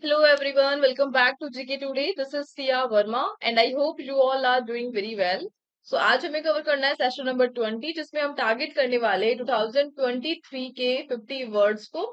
Hello everyone, welcome back to GK Today. This is Sia Verma and I hope you all are doing very well. So आज हमें cover करना है session number 20 जिसमें हम target करने वाले हैं 2023 के 50 वर्ड्स को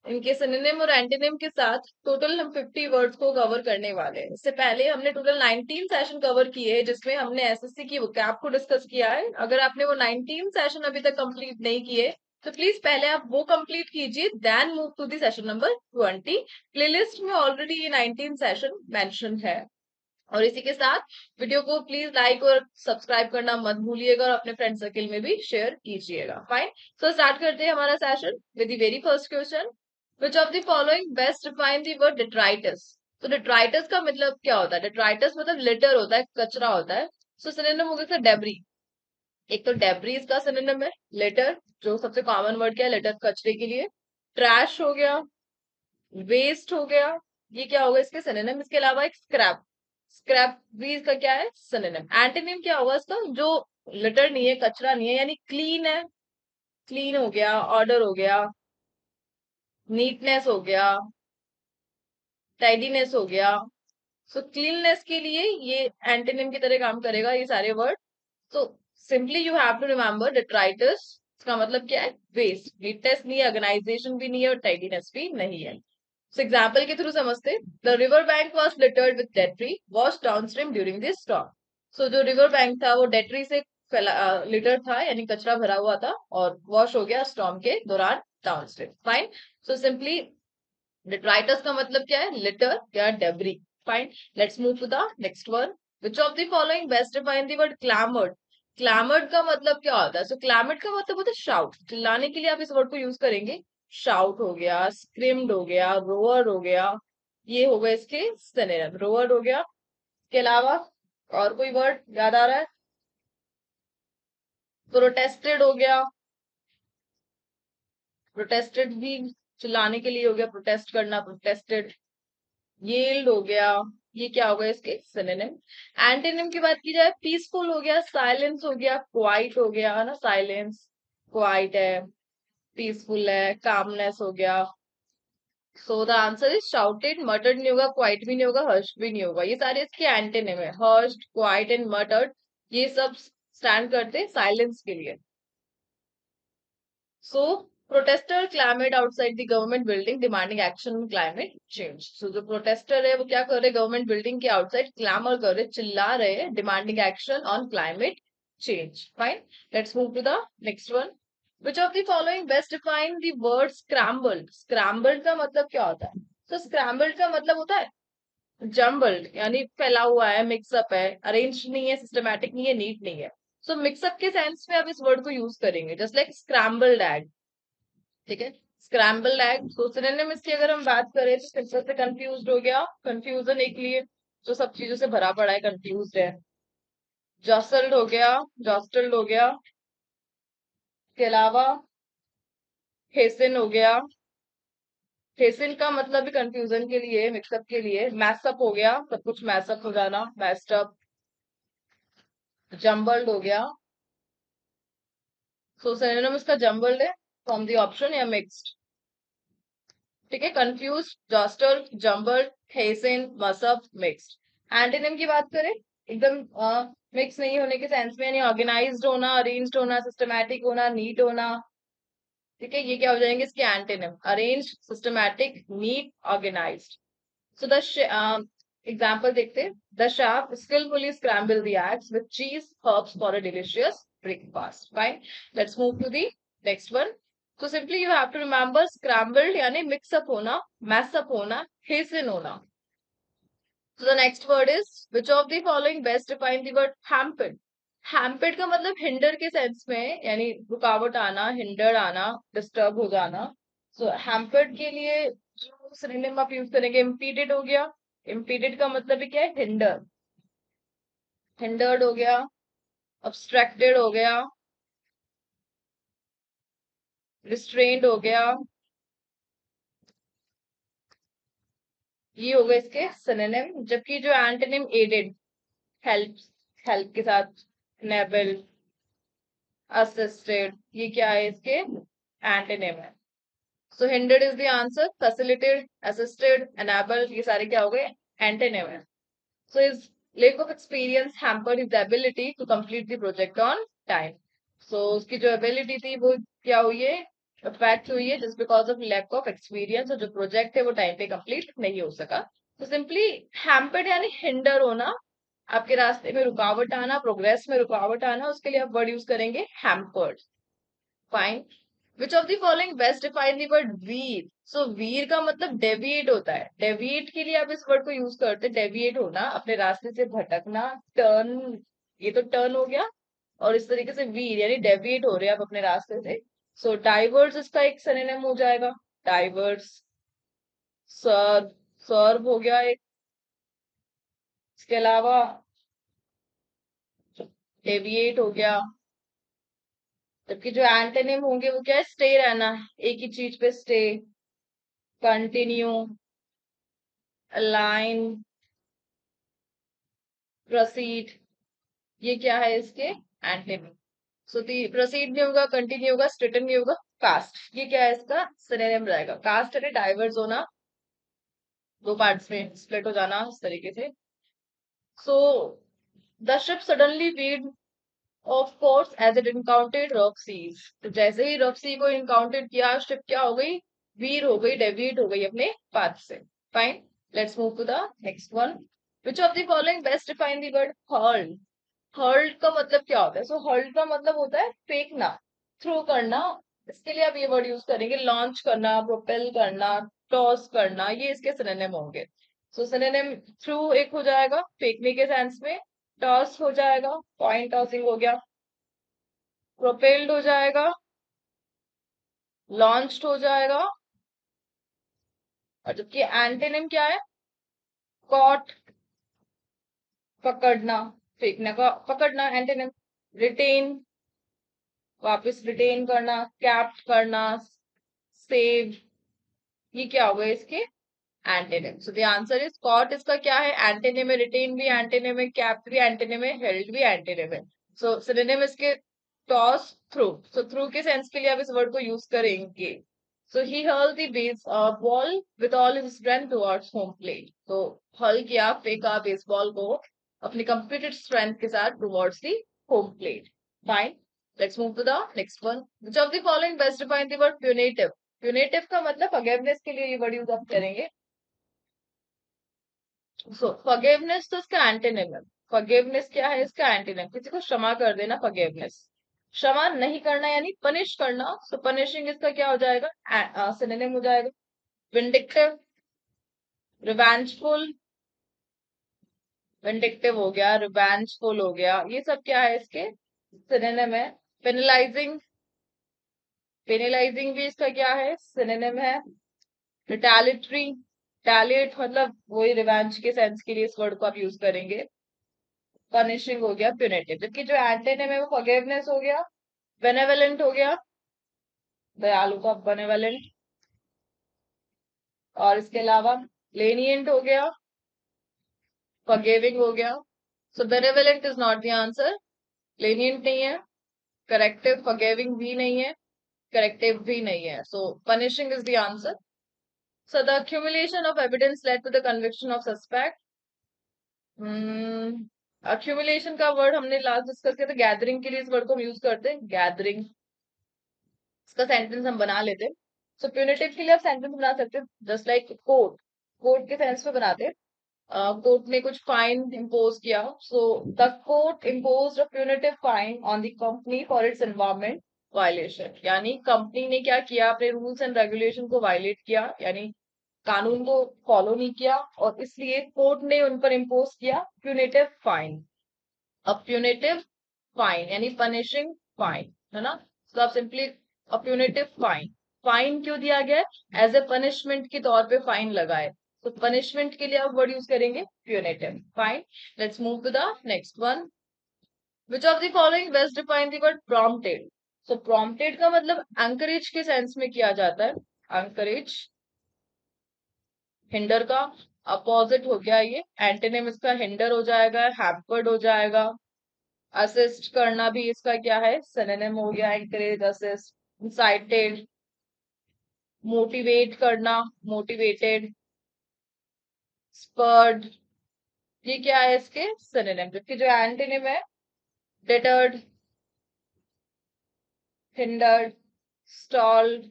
इनके सिनोनिम और एंटोनिम के साथ टोटल हम 50 वर्ड्स को कवर करने वाले हैं। इससे पहले हमने टोटल 19 सेशन कवर किए हैं जिसमें हमने एसएससी की वोकैब को डिस्कस किया है। अगर आपने वो 19 सेशन अभी तक कंप्लीट नहीं किए तो प्लीज पहले आप वो कंप्लीट कीजिए, then move to the session number 20। Playlist में ऑलरेडी ये 19 सेशन मेंशन है। और इसी के साथ वीडियो को प्लीज लाइक और सब्सक्राइब करना मत भूलिएगा और अपने फ्रेंड सर्किल में भी शेयर कीजिएगा। फाइन, तो स्टार्ट करते हैं हमारा session with the very first question. Which of the following best define the word detritus. तो डिट्राइटस का मतलब क्या होता है? डिट्राइटस मतलब लिटर होता है, कचरा होता है। सो सिनोनिम हो गया डेब्री। एक तो डेब्रीज का सिनोनिम है लिटर, जो सबसे कॉमन वर्ड क्या है लिटर, कचरे के लिए। ट्रैश हो गया, वेस्ट हो गया, ये क्या होगा इसके सिनोनिम। इसके अलावा एक स्क्रैप, स्क्रैप भी इसका क्या है सिनोनिम। एंटोनिम क्या होगा इसका? जो लिटर नहीं है, कचरा नहीं है, यानी क्लीन है, क्लीन हो गया, ऑर्डर हो गया, नीटनेस हो गया, टाइडीनेस हो गया। सो क्लीननेस के लिए ये एंटोनिम की तरह काम करेगा ये सारे वर्ड। तो simply you have to remember detritus, इसका मतलब क्या है? वेस्ट। नीटनेस नहीं है, ऑर्गेनाइजेशन भी नहीं है और टाइडीनेस भी नहीं है। सो एग्जाम्पल के थ्रू समझते। The river bank was littered with detritus wash downstream during this storm. So जो रिवर बैंक था वो डेट्री से लिटर था, यानी कचरा भरा हुआ था, और वॉश हो गया स्टॉर्म के दौरान downstream. Fine. So simply detritus का मतलब क्या है? लिटर या debris. Fine, let's move to the next one. Which of the following best define the word clamoured. Clamoured का मतलब क्या होता है? सो क्लैमर्ड का मतलब होता है शाउट, चिल्लाने के लिए आप इस वर्ड को यूज करेंगे। शाउट हो गया, स्क्रिम्ड हो गया, रोअर हो गया, ये हो गए इसके सिनोनिम। रोअर हो गया, इसके अलावा और कोई वर्ड याद आ रहा है? प्रोटेस्टेड हो गया, प्रोटेस्टेड भी चिल्लाने के लिए हो गया, प्रोटेस्ट करना, प्रोटेस्टेड। यील्ड हो गया, ये क्या होगा इसके सिनोनिम। एंटोनिम की बात की जाए, पीसफुल हो गया, साइलेंस हो गया, क्वाइट हो गया, है ना, साइलेंस क्वाइट है, पीसफुल है, कामनेस हो गया। सो द आंसर इज शाउटेड। मटर्ड नहीं होगा, क्वाइट भी नहीं होगा, हर्ष्ड भी नहीं होगा। ये सारे इसके एंटोनिम है। हर्ष्ड, क्वाइट एंड मटर्ड, ये सब स्टैंड करते साइलेंस के लिए। So, protester clamored outside the government building demanding action on climate change. So, जो protester है वो क्या कर रहे? गवर्नमेंट बिल्डिंग के आउटसाइड क्लैमर कर रहे, चिल्ला रहे हैं, demanding action on climate change. Fine, let's move to the next one. Which of the following best define the word scrambled. Scrambled का मतलब क्या होता है? तो स्क्रैम्बल्ड का मतलब होता है जम्बल्ड, यानी फैला हुआ है, मिक्सअप है, अरेंज नहीं है, सिस्टमैटिक नहीं है, नीट नहीं है। सो मिक्सअप के सेंस में आप इस वर्ड को यूज करेंगे, जस्ट लाइक स्क्रैम्बल्ड एग। ठीक है, स्क्रैम्बल एग। तो सिनोनिम इसकी अगर हम बात करें तो सिंपल से कंफ्यूज हो गया, कंफ्यूजन एक लिए जो सब चीजों से भरा पड़ा है, कंफ्यूज है। जॉसल्ड हो गया, जॉस्टल्ड हो गया, इसके अलावा हेसन हो गया। हेसन का मतलब भी कंफ्यूजन के लिए, मिक्सअप के लिए। मैसअप हो गया, सब कुछ मैसअप हो जाना, मैस्टअप। जम्बल्ड हो गया, सो सिनोनिम इसका जम्बल्ड है फ्रॉम दी ऑप्शन या मिक्स्ड। ठीक है, कंफ्यूज, जॉस्टर, जम्बल्ड, हेसन, मसअप, मिक्स्ड। एंटोनिम की बात करें, एकदम मिक्स नहीं होने के सेंस में, यानी ऑर्गेनाइज्ड होना, अरेंज्ड होना, सिस्टमैटिक होना, नीट होना। ठीक है, ये क्या हो जाएंगे इसके antonym? Arrange, systematic, neat, organised. So the example देखते हैं। The chef skillfully scrambled the eggs with cheese herbs for a delicious breakfast. Fine, let's move to the next one. So simply you have to remember scrambled यानी mix up होना, mess up होना, hasten होना। So the next word is, which of the following best define the word hampered? Hampered का मतलब hinder के sense में, यानी रुकावट आना, हिंडर आना, डिस्टर्ब हो जाना। सो हैम्पर्ड के लिए जो सिनोनिम आप यूज करेंगे, इम्पीडेड हो गया। इम्पीडेड का मतलब भी क्या है? हिंडर, हिंडर्ड हो गया, ऑब्स्ट्रक्टेड हो गया, रिस्ट्रेन्ड हो गया। ये हो गए इसके सिनोनिम। जबकि जो एंटोनिम एडेड, हेल्प, हेल्प के साथ so hindered is the answer, facilitated, assisted, enabled, ये सारे क्या हो गए, एंटेनिम है। So his lack of experience hampered his ability to complete the project on time. So उसकी जो ability थी वो क्या हुई है, अफेक्ट हुई है just because of lack of experience, और जो प्रोजेक्ट है वो टाइम पे कंप्लीट नहीं हो सका। तो सिंपली हैम्पर्ड यानी हिंडर होना, आपके रास्ते में रुकावट आना, प्रोग्रेस में रुकावट आना, उसके लिए आप वर्ड यूज करेंगे hampered. Fine. Which of the following best define the word veer. So veer का मतलब डेविएट होता है, डेविएट के लिए आप इस वर्ड को यूज करते हैं, डेविएट होना, अपने रास्ते से भटकना, टर्न, ये तो टर्न हो गया, और इस तरीके से वीर यानी डेविएट हो रहे हैं आप अपने रास्ते से। सो डाइवर्स इसका एक सिनोनिम हो जाएगा, डाइवर्स। सर्व, सर्व हो गया एक, इसके अलावा डेविएट हो गया, जबकि जो एंटोनिम होंगे वो क्या है, स्टे रहना, एक ही चीज पे स्टे, कंटिन्यू, अलाइन, प्रोसीड, ये क्या है इसके एंटोनिम। सो प्रोसीड नहीं होगा, कंटिन्यू होगा, स्ट्रेटन नहीं होगा, कास्ट, ये क्या है इसका सिनोनिम रहेगा। कास्ट है डाइवर्स होना, दो पार्ट्स में स्प्लिट हो जाना इस तरीके से। So the ship suddenly veered off course as it encountered rock seas. तो जैसे ही रॉक सी को इनकाउंटेड किया, शिप क्या हो गई, वीर हो गई, डेविएट हो गई अपने पाथ से। Fine, let's move to the next one. Which of the following best define the word hurl. Hurled का मतलब क्या होता है, सो हर्ल्ड का मतलब होता है फेंकना, थ्रो करना। इसके लिए आप ये वर्ड यूज करेंगे, लॉन्च करना, प्रोपेल करना, टॉस करना, ये इसके सिनोनिम होंगे। सो सिनोनिम थ्रू एक हो जाएगा फेंकने के सेंस में, टॉस हो जाएगा, पॉइंट टॉसिंग हो गया, प्रोपेल्ड हो जाएगा, लॉन्च्ड हो जाएगा, और जबकि एंटेनिम क्या है, कॉट, पकड़ना, फेंकने का पकड़ना एंटेनिम, रिटेन, वापस रिटेन करना, कैप्ट करना, सेव, ये क्या हो गए इसके antonym. So the answer is caught, इसका क्या है एंटेनिम है, रिटेन भी एंटेनिम है, कैप्ट भी एंटेनिम है, हेल्ड भी एंटेनिम है। सो सिनोनिम इसके टॉस, थ्रू। सो थ्रू के सेंस के लिए आप इस वर्ड को यूज करेंगे। So he hurl the base ball with all his strength towards home plate. तो हर्ल किया, फेंका बेसबॉल को अपनी कंप्लीटेड स्ट्रेंथ के साथ towards the home plate. Fine, let's move to the next one. Which of the following best define the word punitive. Punitive का मतलब forgiveness के लिए ये वर्ड यूज आप करेंगे। सो फॉरगिवनेस तो इसका एंटोनिम है, फॉरगिवनेस क्या है इसका एंटोनिम, किसी को क्षमा कर देना, फॉरगिवनेस। क्षमा नहीं करना यानी पनिश करना, सो पनिशिंग इसका क्या हो जाएगा, सिनोनिम हो जाएगा। विंडिक्टिव, रिवेंजफुल, विंडिक्टिव हो गया, रिवेंजफुल हो गया, ये सब क्या है इसके सिनोनिम है। पेनलाइजिंग, पेनलाइजिंग भी इसका क्या है सिनोनिम है। रिटेलिटरी, रिटेलिएट मतलब वही रिवेंज के सेंस के लिए इस वर्ड को आप यूज करेंगे। पनिशिंग हो गया, प्यूनेटिव, जबकि जो एंटोनिम है वो फॉरगिवनेस हो गया, बेनेवलेंट हो गया, दयालु का बेनेवलेंट, और इसके अलावा लेनिएंट हो गया, फॉरगिविंग हो गया। So benevolent is not the answer, lenient नहीं है, करेक्टिव, फॉरगिविंग भी नहीं है, करेक्टिव भी नहीं है, so punishing is the answer. So the accumulation of evidence led to the conviction of suspect। accumulation का वर्ड हमने लास्ट डिस्कस किया था, गैदरिंग के लिए इस वर्ड को हम यूज करते हैं, गैदरिंग। इसका सेंटेंस हम बना लेते हैं। सो प्यूनेटिव के लिए आप सेंटेंस बना सकते हैं, जस्ट लाइक कोर्ट, कोर्ट के सेंस में बनाते हैं। कोर्ट ने कुछ फाइन इम्पोज किया, so the court impose a punitive fine on the company for its environment violation. यानी कंपनी ने क्या किया, अपने रूल्स एंड रेगुलेशन को वायलेट किया, यानी कानून को फॉलो नहीं किया, और इसलिए कोर्ट ने उन पर इम्पोज किया प्यूनेटिव फाइन। अब प्यूनेटिव फाइन यानी पनिशिंग फाइन, है ना। तो आप सिंपली प्यूनेटिव फाइन, फाइन क्यों दिया गया है, एज ए पनिशमेंट के तौर पे फाइन लगाए, तो पनिशमेंट के लिए आप वर्ड यूज करेंगे punitive. Fine, let's move to the next one. Which of the following best define the word prompted. So prompted का मतलब एंकरेज के सेंस में किया जाता है, एंकरेज, हिंडर का अपोजिट हो गया ये, एंटोनिम इसका हिंडर हो जाएगा, हैम्पर्ड हो जाएगा। असिस्ट करना भी इसका क्या है सिनोनिम हो गया, एनकरेज, असिस्ट, इंसाइटेड, मोटिवेट करना, मोटिवेटेड, स्पर्ड, ये क्या है इसके सिनोनिम। जबकि जो एंटोनिम है डिटर्ड, हिंडर्ड, स्टॉल्ड,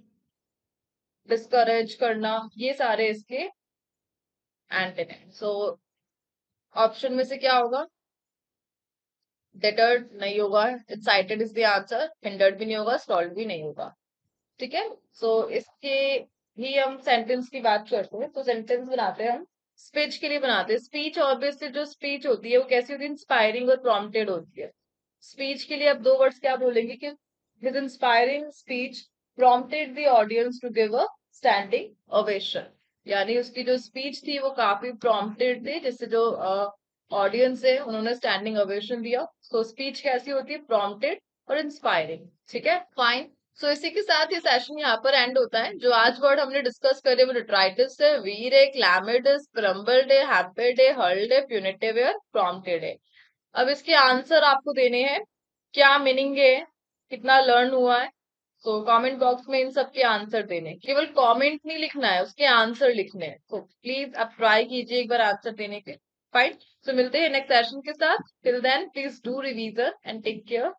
डिस्करेज करना, ये सारे इसके एंटोनिम। सो ऑप्शन में से क्या होगा? डिटर्ड नहीं होगा, excited is the answer, hindered भी नहीं होगा, स्टॉल्ड भी नहीं होगा। ठीक है। सो इसके ही हम सेंटेंस की बात करते हैं। तो सेंटेंस बनाते हैं हम, स्पीच के लिए बनाते हैं। स्पीच ऑब्वियसली जो स्पीच होती है वो कैसी होती है? इंस्पायरिंग और प्रॉम्प्टेड होती है। स्पीच के लिए अब दो वर्ड्स क्या बोलेंगे कि his inspiring speech prompted the audience to give a standing ovation. यानी उसकी जो स्पीच थी वो काफी प्रॉम्प्टेड थी, जिससे जो ऑडियंस है उन्होंने स्टैंडिंग ओवेशन दिया। तो स्पीच कैसी होती है? प्रॉम्प्टेड और इंस्पायरिंग। ठीक है, फाइन। सो इसी के साथ ये सेशन यहाँ पर एंड होता है। जो आज वर्ड हमने डिस्कस करे वो डिट्राइटिस है, वीर है, क्लैमिडस, क्रम्बल्ड है, हैपेड है, हर्ल्ड है, प्यूनिटिव है, प्रॉम्प्टेड है। अब इसके आंसर आपको देने हैं, क्या मीनिंग है, कितना लर्न हुआ है। तो कमेंट बॉक्स में इन सब के आंसर देने हैं। केवल कमेंट नहीं लिखना है, उसके आंसर लिखने हैं। तो प्लीज आप ट्राई कीजिए एक बार आंसर देने के। फाइन। तो मिलते हैं नेक्स्ट सेशन के साथ। Till then please do revision and take care.